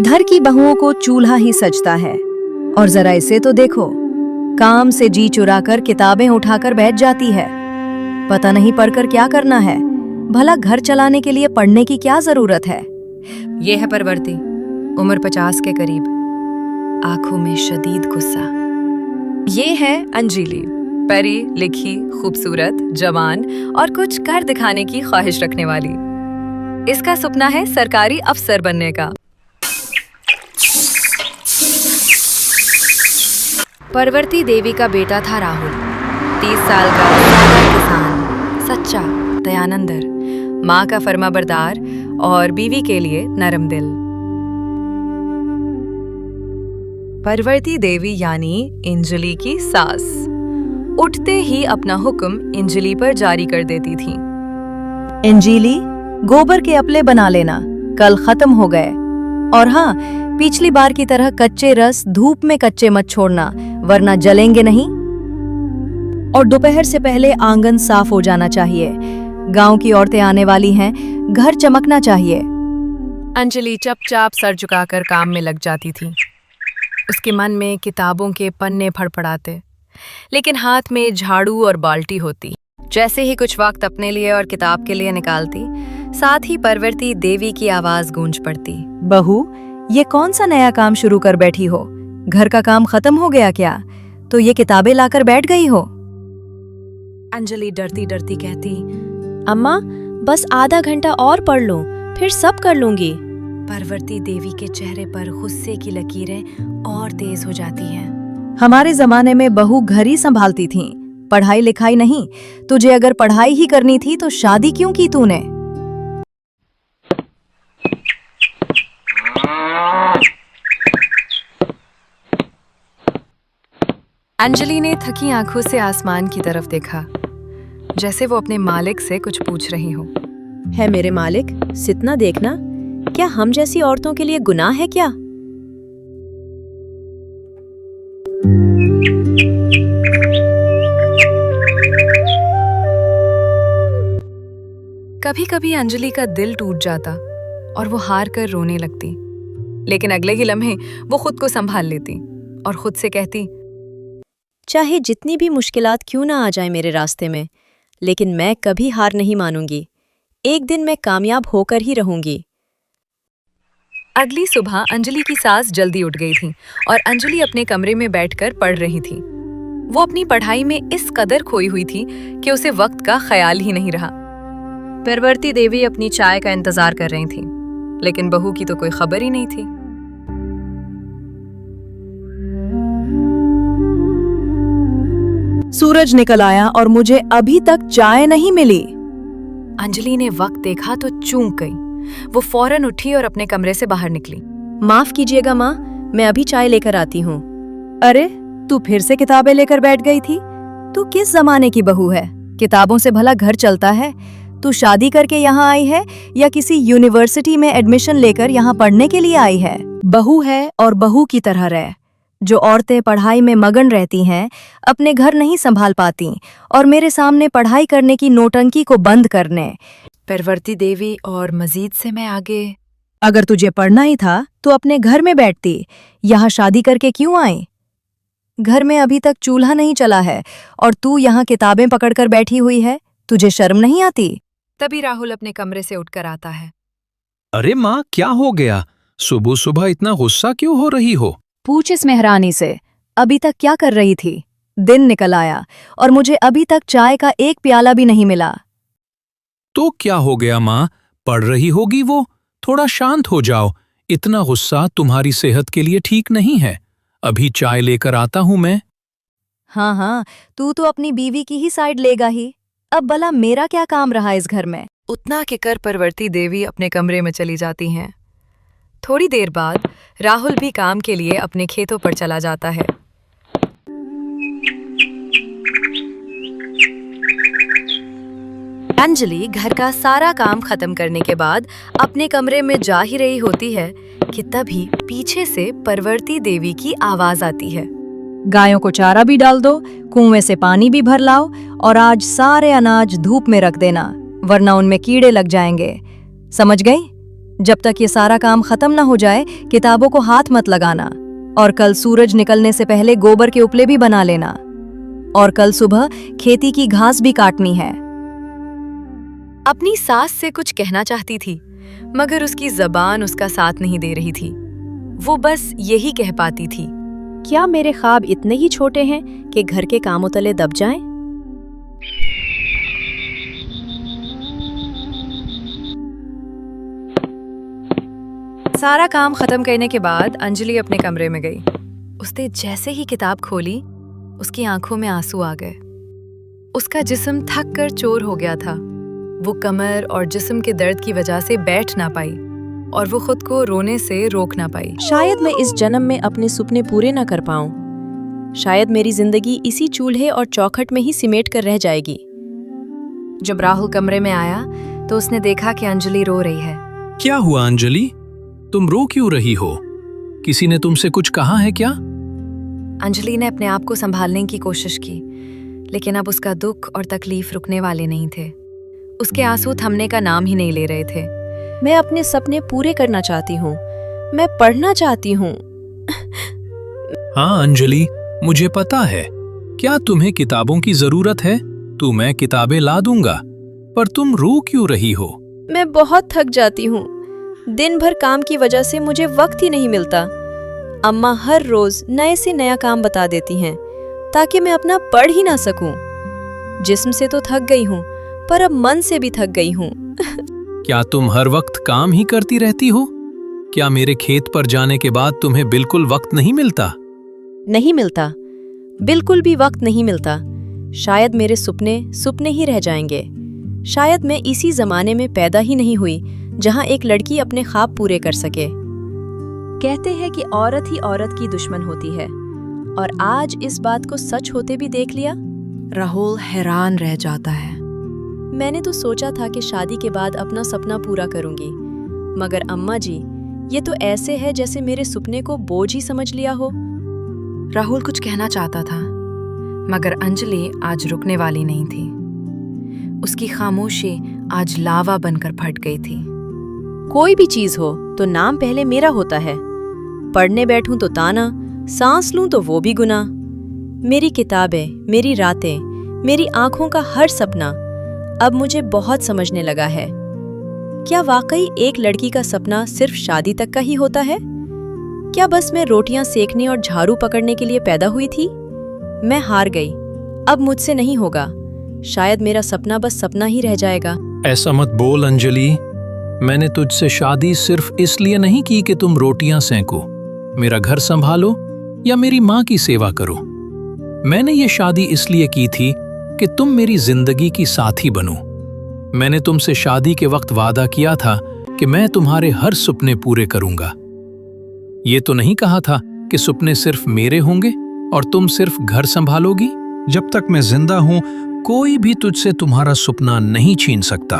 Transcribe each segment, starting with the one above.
घर की बहुओं को चूल्हा ही सजता है, और जरा इसे तो देखो, काम से जी चुराकर किताबें उठाकर बैठ जाती है। पता नहीं पढ़कर क्या करना है, भला घर चलाने के लिए पढ़ने की क्या जरूरत है। ये है परवर्ती, उम्र 50 के करीब, आंखों में शदीद गुस्सा। ये है अंजलि, पढ़ी लिखी, खूबसूरत, जवान और कुछ कर दिखाने की ख्वाहिश रखने वाली। इसका सपना है सरकारी अफसर बनने का। परवर्ती देवी का बेटा था राहुल, 30 साल का सादा किसान, सच्चा, दयानंदर, माँ का फर्माबरदार और बीवी के लिए नरम दिल। परवर्ती देवी यानी अंजलि की सास उठते ही अपना हुक्म अंजलि पर जारी कर देती थी। अंजलि, गोबर के अपले बना लेना, कल खत्म हो गए। और हाँ, पिछली बार की तरह कच्चे रस धूप में कच्चे मत छोड़ना, वरना जलेंगे नहीं। और दोपहर से पहले आंगन साफ हो जाना चाहिए। गांव की औरतें आने वाली हैं, घर चमकना चाहिए। अंजलि चुपचाप सर झुकाकर काम में लग जाती थी। उसके मन में किताबों के पन्ने फड़फड़ाते, लेकिन हाथ में झाड़ू और बाल्टी होती। जैसे ही कुछ वक्त अपने लिए और किताब के लिए निकालती, साथ ही परवर्ती देवी की आवाज गूंज पड़ती। बहू, ये कौन सा नया काम शुरू कर बैठी हो? घर का काम खत्म हो गया क्या? तो ये किताबें लाकर बैठ गई हो? अंजलि डरती डरती कहती, अम्मा, बस आधा घंटा और पढ़ लूं, फिर सब कर लूंगी। परवर्ती देवी के चेहरे पर गुस्से की लकीरें और तेज हो जाती हैं। हमारे जमाने में बहू घर ही संभालती थीं, पढ़ाई लिखाई नहीं। तुझे अगर पढ़ाई ही करनी थी तो शादी क्यों की तूने? अंजलि ने थकी आंखों से आसमान की तरफ देखा, जैसे वो अपने मालिक से कुछ पूछ रही हो। है मेरे मालिक, सितना देखना, क्या हम जैसी औरतों के लिए गुनाह है क्या? कभी कभी अंजलि का दिल टूट जाता और वो हार कर रोने लगती, लेकिन अगले ही लम्हे वो खुद को संभाल लेती और खुद से कहती, चाहे जितनी भी मुश्किलात क्यों ना आ जाए मेरे रास्ते में, लेकिन मैं कभी हार नहीं मानूंगी। एक दिन मैं कामयाब होकर ही रहूंगी। अगली सुबह अंजलि की सास जल्दी उठ गई थी और अंजलि अपने कमरे में बैठकर पढ़ रही थी। वो अपनी पढ़ाई में इस कदर खोई हुई थी कि उसे वक्त का ख्याल ही नहीं रहा। परवर्ती देवी अपनी चाय का इंतजार कर रही थी, लेकिन बहू की तो कोई खबर ही नहीं थी। सूरज निकल आया और मुझे अभी तक चाय नहीं मिली। अंजलि ने वक्त देखा तो चूक गई। वो फौरन उठी और अपने कमरे से बाहर निकली। माफ कीजिएगा माँ, मैं अभी चाय लेकर आती हूँ। अरे, तू फिर से किताबें लेकर बैठ गई थी? तू किस जमाने की बहू है? किताबों से भला घर चलता है? तू शादी करके यहाँ आई है या किसी यूनिवर्सिटी में एडमिशन लेकर यहाँ पढ़ने के लिए आई है? बहू है और बहू की तरह रह। जो औरतें पढ़ाई में मगन रहती हैं, अपने घर नहीं संभाल पाती और मेरे सामने पढ़ाई करने की नौटंकी को बंद करने। परवर्ती देवी, और मजीद से मैं आगे। अगर तुझे पढ़ना ही था तो अपने घर में बैठती, यहाँ शादी करके क्यों आई? घर में अभी तक चूल्हा नहीं चला है और तू यहाँ किताबें पकड़कर बैठी हुई है। तुझे शर्म नहीं आती? तभी राहुल अपने कमरे से उठकर आता है। अरे माँ, क्या हो गया? सुबह सुबह इतना गुस्सा क्यों हो रही हो? पूछ इस मेहरानी से, अभी तक क्या कर रही थी? दिन निकल आया और मुझे अभी तक चाय का एक प्याला भी नहीं मिला। तो क्या हो गया माँ? पढ़ रही होगी वो। थोड़ा शांत हो जाओ। इतना गुस्सा तुम्हारी सेहत के लिए ठीक नहीं है। अभी चाय लेकर आता हूँ मैं। हाँ, तू तो अपनी बीवी की ही साइड लेगा ही। अब भला मेरा क्या काम रहा इस घर में? उतना कहकर परवर्ती देवी अपने कमरे में चली जाती हैं। थोड़ी देर बाद राहुल भी काम के लिए अपने खेतों पर चला जाता है। अंजलि घर का सारा काम खत्म करने के बाद अपने कमरे में जा ही रही होती है कि तभी पीछे से परवर्ती देवी की आवाज आती है। गायों को चारा भी डाल दो, कुएं से पानी भी भर लाओ और आज सारे अनाज धूप में रख देना, वरना उनमें कीड़े लग जाएंगे। समझ गई? जब तक ये सारा काम खत्म ना हो जाए किताबों को हाथ मत लगाना, और कल सूरज निकलने से पहले गोबर के उपले भी बना लेना, और कल सुबह खेती की घास भी काटनी है। अपनी सास से कुछ कहना चाहती थी, मगर उसकी जबान उसका साथ नहीं दे रही थी। वो बस यही कह पाती थी, क्या मेरे ख्वाब इतने ही छोटे हैं कि घर के कामों तले दब जाएं? सारा काम खत्म करने के बाद अंजलि अपने कमरे में गई। उसने जैसे ही किताब खोली, उसकी आंखों में आंसू आ गए। उसका जिस्म थक कर चोर हो गया था। वो कमर और जिस्म के दर्द की वजह से बैठ ना पाई और वो खुद को रोने से रोक ना पाई। शायद मैं इस जन्म में अपने सुपने पूरे ना कर पाऊं। शायद मेरी जिंदगी इसी चूल्हे और चौखट में ही सिमेट कर रह जाएगी। जब राहुल कमरे में आया तो उसने देखा कि अंजलि रो रही है। क्या हुआ अंजलि, तुम रो क्यों रही हो? किसी ने तुमसे कुछ कहा है क्या? अंजलि ने अपने आप को संभालने की कोशिश की, लेकिन अब उसका दुख और तकलीफ रुकने वाले नहीं थे। उसके आंसू थमने का नाम ही नहीं ले रहे थे। मैं अपने सपने पूरे करना चाहती हूँ। मैं पढ़ना चाहती हूँ। हाँ अंजलि, मुझे पता है। क्या तुम्हें किताबों की जरूरत है? तो मैं किताबें ला दूंगा, पर तुम रो क्यों रही हो? मैं बहुत थक जाती हूँ। दिन भर काम की वजह से मुझे वक्त ही नहीं मिलता। अम्मा हर रोज नए से नया काम बता देती हैं ताकि मैं अपना पढ़ ही ना सकूं। जिस्म से तो थक गई हूँ, पर अब मन से भी थक गई हूँ। क्या तुम हर वक्त काम ही करती रहती हो? क्या मेरे खेत पर जाने के बाद तुम्हें बिल्कुल वक्त नहीं मिलता? नहीं मिलता, बिल्कुल भी वक्त नहीं मिलता। शायद मेरे सुपने सुपने ही रह जाएंगे। शायद मैं इसी जमाने में पैदा ही नहीं हुई जहां एक लड़की अपने ख्वाब पूरे कर सके। कहते हैं कि औरत ही औरत की दुश्मन होती है, और आज इस बात को सच होते भी देख लिया। राहुल हैरान रह जाता है। मैंने तो सोचा था कि शादी के बाद अपना सपना पूरा करूंगी, मगर अम्मा जी, ये तो ऐसे है जैसे मेरे सुपने को बोझ ही समझ लिया हो। राहुल कुछ कहना चाहता था, मगर अंजलि आज रुकने वाली नहीं थी। उसकी खामोशी आज लावा बनकर फट गई थी। कोई भी चीज हो तो नाम पहले मेरा होता है। पढ़ने बैठूं तो ताना, सांस लूं तो वो भी गुनाह। मेरी किताबें, मेरी रातें, मेरी आंखों का हर सपना अब मुझे बहुत समझने लगा है। क्या वाकई एक लड़की का सपना सिर्फ शादी तक का ही होता है? क्या बस मैं रोटियां सेकने और झाड़ू पकड़ने के लिए पैदा हुई थी? मैं हार गई। अब मुझसे नहीं होगा। शायद मेरा सपना बस सपना ही रह जाएगा। ऐसा मत बोल अंजलि। मैंने तुझसे शादी सिर्फ इसलिए नहीं की कि तुम रोटियां सेंको, मेरा घर संभालो या मेरी माँ की सेवा करो। मैंने ये शादी इसलिए की थी कि तुम मेरी जिंदगी की साथी बनो। मैंने तुमसे शादी के वक्त वादा किया था कि मैं तुम्हारे हर सुपने पूरे करूंगा। ये तो नहीं कहा था कि सुपने सिर्फ मेरे होंगे और तुम सिर्फ घर संभालोगी। जब तक मैं जिंदा हूं, कोई भी तुझसे तुम्हारा सुपना नहीं छीन सकता।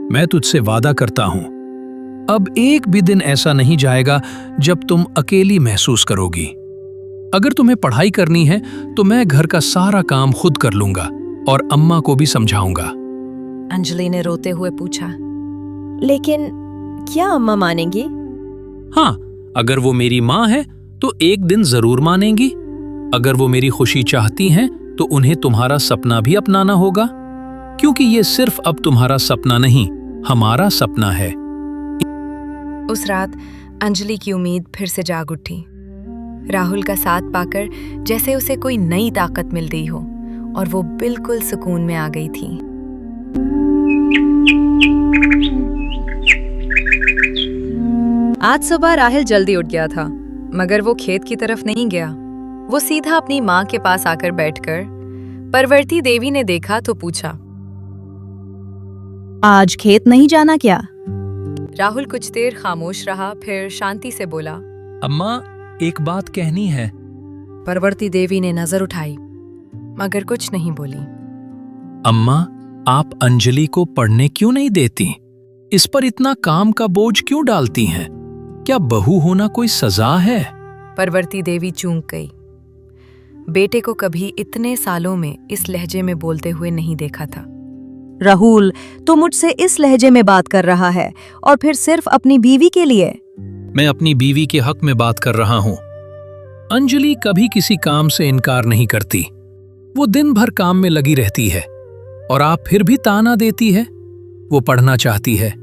मैं तुझसे वादा करता हूं, अब एक भी दिन ऐसा नहीं जाएगा जब तुम अकेली महसूस करोगी। अगर तुम्हें पढ़ाई करनी है तो मैं घर का सारा काम खुद कर लूंगा और अम्मा को भी समझाऊंगा। अंजलि ने रोते हुए पूछा। लेकिन क्या अम्मा मानेंगी? हाँ, अगर वो मेरी माँ है तो एक दिन जरूर मानेंगी। अगर वो मेरी खुशी चाहती हैं तो उन्हें तुम्हारा सपना भी अपनाना होगा, क्योंकि ये सिर्फ अब तुम्हारा सपना नहीं, हमारा सपना है। उस रात अंजलि की उम्मीद फिर से जाग उठी। राहुल का साथ पाकर जैसे उसे कोई नई ताकत मिल गई हो और वो बिल्कुल सुकून में आ गई थी। आज सुबह राहुल जल्दी उठ गया था, मगर वो खेत की तरफ नहीं गया। वो सीधा अपनी माँ के पास आकर बैठकर परवर्ती देवी ने देखा तो पूछा, आज खेत नहीं जाना क्या? राहुल कुछ देर खामोश रहा, फिर शांति से बोला, अम्मा, एक बात कहनी है। परवर्ती देवी ने नजर उठाई, मगर कुछ नहीं बोली। अम्मा, आप अंजलि को पढ़ने क्यों नहीं देती? इस पर इतना काम का बोझ क्यों डालती हैं? क्या बहू होना कोई सजा है? परवर्ती देवी चूक गई। बेटे को कभी इतने सालों में इस लहजे में बोलते हुए नहीं देखा था। राहुल, तू मुझसे इस लहजे में बात कर रहा है और फिर सिर्फ अपनी बीवी के लिए। मैं अपनी बीवी के हक में बात कर रहा हूं। अंजलि कभी किसी काम से इनकार नहीं करती। वो दिन भर काम में लगी रहती है और आप फिर भी ताना देती है। वो पढ़ना चाहती है,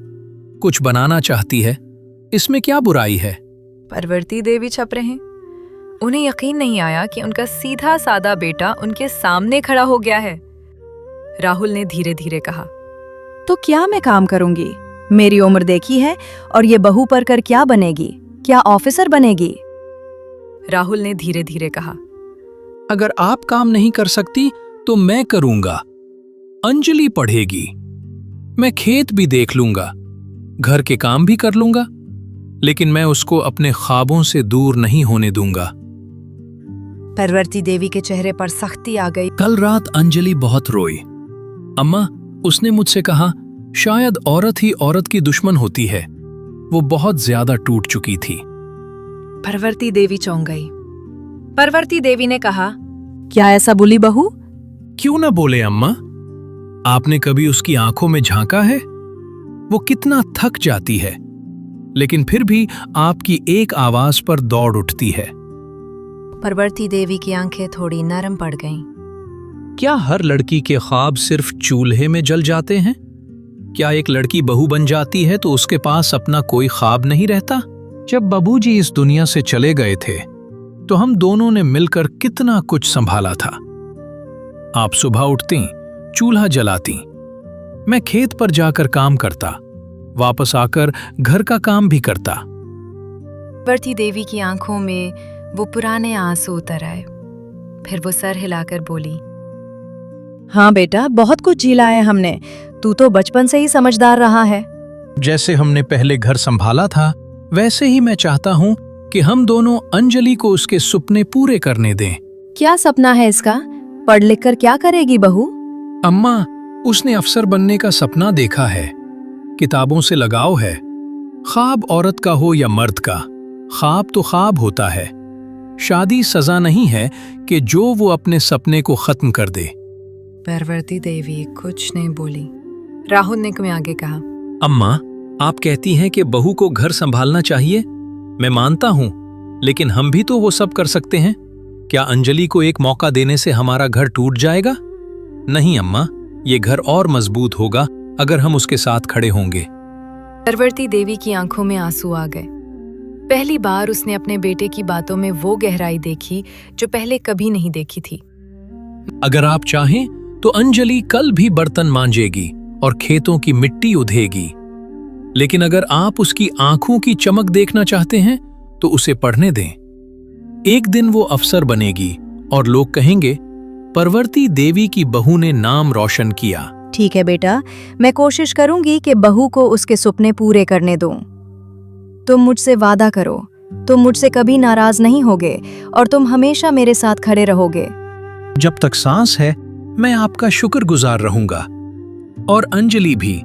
कुछ बनाना चाहती है, इसमें क्या बुराई है? परवर्ती देवी छप रहे। उन्हें यकीन नहीं आया कि उनका सीधा सादा बेटा उनके सामने खड़ा हो गया है। राहुल ने धीरे धीरे कहा, तो क्या मैं काम करूंगी? मेरी उम्र देखी है और ये बहू पर कर क्या बनेगी? क्या ऑफिसर बनेगी? राहुल ने धीरे धीरे कहा, अगर आप काम नहीं कर सकती तो मैं करूंगा। अंजलि पढ़ेगी, मैं खेत भी देख लूंगा, घर के काम भी कर लूंगा, लेकिन मैं उसको अपने ख्वाबों से दूर नहीं होने दूंगा। परवर्ती देवी के चेहरे पर सख्ती आ गई। कल रात अंजलि बहुत रोई। अम्मा, उसने मुझसे कहा, शायद औरत ही औरत की दुश्मन होती है। वो बहुत ज्यादा टूट चुकी थी। परवर्ती देवी चौंक गई। परवर्ती देवी ने कहा, क्या ऐसा बोली बहू? क्यों न बोले अम्मा? आपने कभी उसकी आंखों में झांका है? वो कितना थक जाती है, लेकिन फिर भी आपकी एक आवाज पर दौड़ उठती है। परवर्ती देवी की आंखें थोड़ी नरम पड़ गईं। क्या हर लड़की के ख्वाब सिर्फ चूल्हे में जल जाते हैं? क्या एक लड़की बहू बन जाती है तो उसके पास अपना कोई ख्वाब नहीं रहता? जब बाबूजी इस दुनिया से चले गए थे तो हम दोनों ने मिलकर कितना कुछ संभाला था। आप सुबह उठती, चूल्हा जलाती, मैं खेत पर जाकर काम करता, वापस आकर घर का काम भी करता। परवर्ती देवी की आंखों में वो पुराने आंसू उतर आए। फिर वो सर हिलाकर बोली, हाँ बेटा, बहुत कुछ झेला है हमने। तू तो बचपन से ही समझदार रहा है। जैसे हमने पहले घर संभाला था, वैसे ही मैं चाहता हूं कि हम दोनों अंजलि को उसके सुपने पूरे करने दें। क्या सपना है इसका? पढ़ लिख कर क्या करेगी बहू? अम्मा, उसने अफसर बनने का सपना देखा है। किताबों से लगाव है। ख्वाब औरत का हो या मर्द का, ख्वाब तो ख्वाब होता है। शादी सजा नहीं है कि जो वो अपने सपने को खत्म कर दे। परवर्ती देवी कुछ नहीं बोली। राहुल ने क्यों आगे कहा, अम्मा, आप कहती हैं कि बहू को घर संभालना चाहिए। मैं मानता हूं, लेकिन हम भी तो वो सब कर सकते हैं। क्या अंजलि को एक मौका देने से हमारा घर टूट जाएगा? नहीं अम्मा, ये घर और मजबूत होगा अगर हम उसके साथ खड़े होंगे। परवर्ती देवी की आंखों में आंसू आ गए। पहली बार उसने अपने बेटे की बातों में वो गहराई देखी जो पहले कभी नहीं देखी थी। अगर आप चाहें तो अंजलि कल भी बर्तन मांजेगी और खेतों की मिट्टी उधेगी, लेकिन अगर आप उसकी आंखों की चमक देखना चाहते हैं तो उसे पढ़ने दें। एक दिन वो अफसर बनेगी और लोग कहेंगे, परवर्ती देवी की बहू ने नाम रोशन किया। ठीक है बेटा, मैं कोशिश करूंगी कि बहू को उसके सुपने पूरे करने दूं। तुम मुझसे वादा करो, तुम मुझसे कभी नाराज नहीं होगे और तुम हमेशा मेरे साथ खड़े रहोगे। जब तक सांस है मैं आपका शुक्रगुजार रहूंगा। और अंजलि भी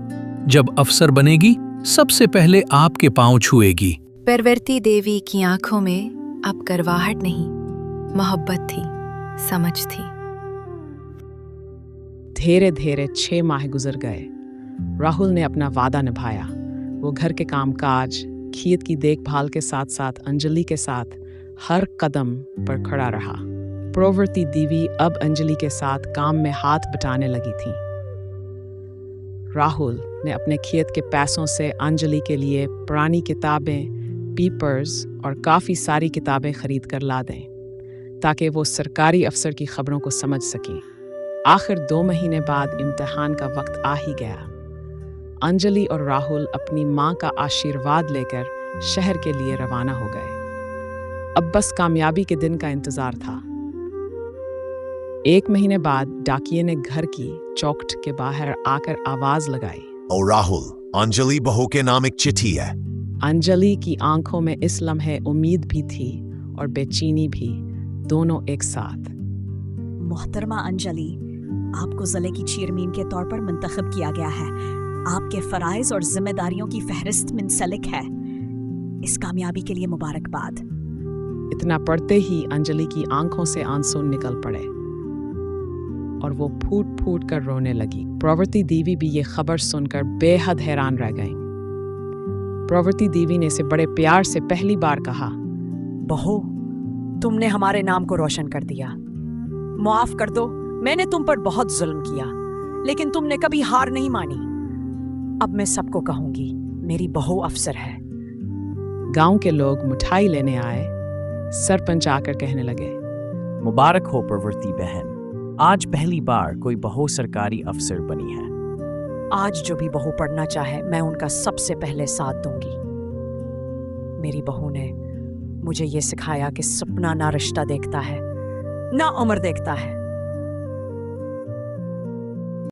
जब अफसर बनेगी सबसे पहले आपके पांव छुएगी। परवर्ती देवी की आंखों में अब करवाहट नहीं, मोहब्बत थी, समझ थी। धीरे धीरे 6 माह गुजर गए। राहुल ने अपना वादा निभाया। वो घर के कामकाज, खेत की देखभाल के साथ साथ अंजलि के साथ हर कदम पर खड़ा रहा। परवर्ती देवी अब अंजलि के साथ काम में हाथ बटाने लगी थी। राहुल ने अपने खेत के पैसों से अंजलि के लिए पुरानी किताबें, पेपर्स और काफ़ी सारी किताबें खरीद कर ला दें ताकि वो सरकारी अफसर की खबरों को समझ सकें। आखिर 2 महीने बाद इम्तिहान का वक्त आ ही गया। अंजलि और राहुल अपनी माँ का आशीर्वाद लेकर शहर के लिए रवाना हो गए। अब बस कामयाबी के दिन का इंतजार था। 1 महीने बाद डाकिये ने घर की चौखट के बाहर आकर आवाज लगाई, ओ राहुल, अंजलि बहू के नाम एक चिट्ठी है। अंजलि की आंखों में इस लम्हे उम्मीद भी थी और बेचैनी भी, दोनों एक साथ। मोहतरमा अंजलि, आपको ज़िले की चेयरमैन के तौर पर मुंतखब किया गया है। आपके फ़राइज़ और जिम्मेदारियों की फहरिस्त मुंसलिक है। इस कामयाबी के लिए मुबारकबाद। इतना पढ़ते ही अंजलि की आंखों से आंसू निकल पड़े और वो फूट फूट कर रोने लगी। प्रवृत्ति देवी भी ये खबर सुनकर बेहद हैरान रह गईं। प्रवृत्ति देवी ने इसे बड़े प्यार से पहली बार कहा, बहू, तुमने हमारे नाम को रोशन कर दिया। माफ कर दो, मैंने तुम पर बहुत जुल्म किया, लेकिन तुमने कभी हार नहीं मानी। अब मैं सबको कहूंगी, मेरी बहू अफसर है। गांव के लोग मिठाई लेने आए। सरपंच आकर कहने लगे, मुबारक हो प्रवृत्ति बहन, आज पहली बार कोई बहू सरकारी अफसर बनी है। आज जो भी बहू पढ़ना चाहे मैं उनका सबसे पहले साथ दूंगी। मेरी बहू ने मुझे ये सिखाया कि सपना ना रिश्ता देखता है, ना उम्र देखता है,